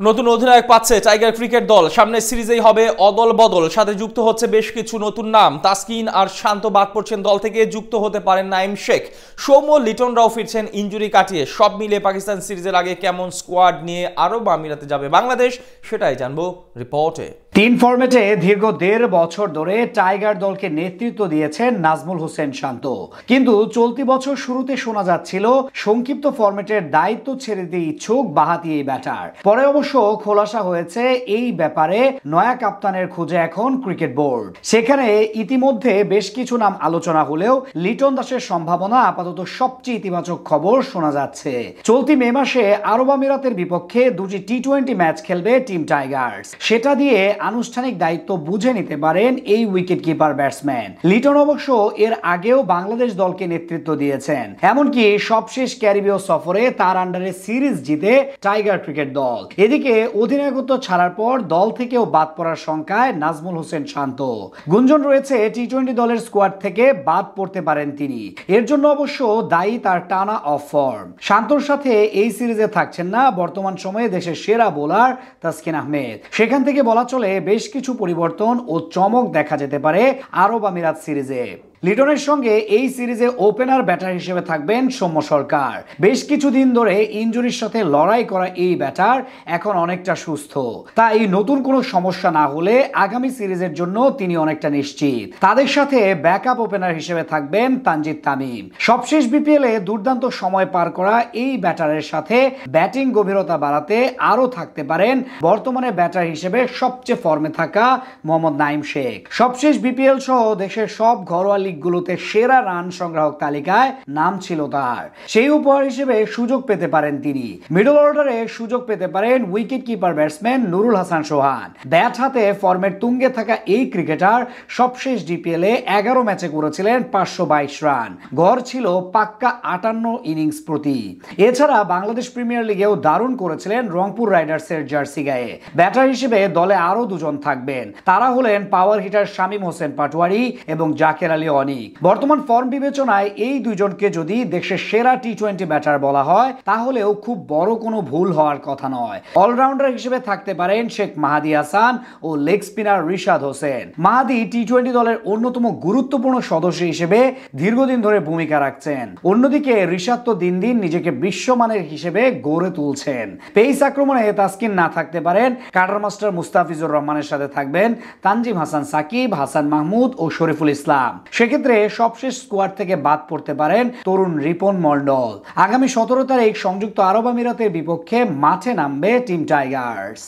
নতুন অধিনায়ক পাচ্ছে টাইগার ক্রিকেট দল। সামনের সিরিজেই হবে অদল বদল, সাথে যুক্ত হচ্ছে বেশ কিছু নতুন নাম। তাসকিন আর শান্ত বাদ পড়ছেন দল থেকে, যুক্ত হতে পারেন নাইম শেখ, সৌম্য, লিটনরাও ফিরছেন ইনজুরি কাটিয়ে। সব মিলে পাকিস্তান সিরিজের আগে কেমন স্কোয়াড নিয়ে আরব আমিরাতে যাবে বাংলাদেশ, সেটাই জানবো রিপোর্টে। তিন ফরম্যাটে দীর্ঘ ১.৫ বছর ধরে টাইগার দলকে নেতৃত্ব দিয়েছেন নাজমুল হোসেন শান্ত, কিন্তু চলতি বছর শুরুতে শোনা যাচ্ছিল সংক্ষিপ্ত ফরম্যাটের দায়িত্ব ছেড়ে দিতে ইচ্ছুক বাঁহাতি এই ব্যাটার। পরে অবশ্য খোলাসা হয়েছে এই ব্যাপারে নয়া কাপ্তানের খোঁজে এখন ক্রিকেট বোর্ড। সেখানে ইতিমধ্যে বেশ কিছু নাম আলোচনা হলেও লিটন দাসের সম্ভাবনা আপাতত সবচেয়ে ইতিবাচক খবর শোনা যাচ্ছে। চলতি মে মাসে আরব আমিরাতের বিপক্ষে দুটি টি-20 ম্যাচ খেলবে টিম টাইগার্স। সেটা দিয়ে আনুষ্ঠানিক দায়িত্ব বুঝে নিতে পারেন এই উইকেট কিপার ব্যাটসম্যান। লিটন অবশ্য এর আগেও বাংলাদেশ দলকে নেতৃত্ব দিয়েছেন, এমনকি সবশেষ ক্যারিবীয় সফরে তার আন্ডারে সিরিজ জিতে টাইগার ক্রিকেট দল। এদিকে অধিনায়কত্ব ছাড়ার পর দল থেকেও বাদ পড়ার শঙ্কায় নাজমুল হোসেন শান্ত। গুঞ্জন রয়েছে টি-20 দলের স্কোয়াড থেকে বাদ পড়তে পারেন তিনি। এর জন্য অবশ্য দায়ী তার টানা অফ ফর্ম। শান্তর সাথে এই সিরিজে থাকছেন না বর্তমান সময়ে দেশের সেরা বোলার তাসকিন আহমেদ। সেখান থেকে বলা চলে বেশ কিছু পরিবর্তন ও চমক দেখা যেতে পারে আরব আমিরাত সিরিজে। লিটনের সঙ্গে এই সিরিজে ওপেনার ব্যাটার হিসেবে থাকবেন সৌম্য সরকার। বেশ কিছুদিন ধরে ইনজুরির সাথে লড়াই করা এই ব্যাটার এখন অনেকটা সুস্থ, তাই নতুন কোনো সমস্যা না হলে আগামী সিরিজের জন্য তিনি অনেকটা নিশ্চিত। তাদের সাথে ব্যাকআপ ওপেনার হিসেবে থাকবেন তানজিদ তামিম। সবশেষ বিপিএল এ দুর্দান্ত সময় পার করা এই ব্যাটারের সাথে ব্যাটিং গভীরতা বাড়াতে আরও থাকতে পারেন বর্তমানে ব্যাটার হিসেবে সবচেয়ে ফর্মে থাকা মোহাম্মদ নাইম শেখ। সবশেষ বিপিএল সহ দেশের সব ঘরোয়া লিগগুলোতে সেরা রান সংগ্রাহক তালিকায় নাম ছিল তার। সেই উপহার হিসেবে সুযোগ পেতে পারেন তিনি। মিডল অর্ডারে সুযোগ পেতে পারেন wicket keeper batsman Nurul Hasan Sohan. Bat হাতে ফর্মের তুঙ্গে থাকা এই ক্রিকেটার সবশেষ ডিপিএল এ 11 ম্যাচে করেছিলেন 522 রান, গড় ছিল পাক্কা 58 ইনিংস প্রতি। এছাড়া বাংলাদেশ প্রিমিয়ার লিগেও দারুণ করেছিলেন রংপুর রাইডার্সের জার্সি গায়ে। ব্যাটার হিসেবে দলে আরো দুজন থাকবেন, তারা হলেন পাওয়ার হিটার শামীম হোসেন পাটোয়ারি এবং জাকের আলী অনিক। বর্তমান ফর্ম বিবেচনায় এই দুইজনকে যদি দেশের সেরা টি-20 ব্যাটার বলা হয় তাহলেও খুব বড় কোনো ভুল হওয়ার কথা নয়। অলরাউন্ডার হিসেবে থাকতে পারেন শেখ মাহাদি হাসান ও লেগ স্পিনার রিশাদ হোসেন। মাহাদি টি-20 দলের অন্যতম গুরুত্বপূর্ণ সদস্য হিসেবে দীর্ঘদিন ধরে ভূমিকা রাখছেন। অন্যদিকে রিশাদ তো দিন দিন নিজেকে বিশ্বমানের হিসেবে গড়ে তুলছেন। পেস আক্রমণে তাসকিন না থাকতে পারেন কাটার মাস্টার মুস্তাফিজুর রহমানের সাথে থাকবেন তানজিম হাসান সাকিব, হাসান মাহমুদ ও শরীফুল ইসলাম। সেক্ষেত্রে সবশেষ স্কোয়াড থেকে বাদ পড়তে পারেন তরুণ রিপন মন্ডল। আগামী 17 তারিখ সংযুক্ত আরব আমিরাতের বিপক্ষে মাঠে নামবে টিম টাইগার্স।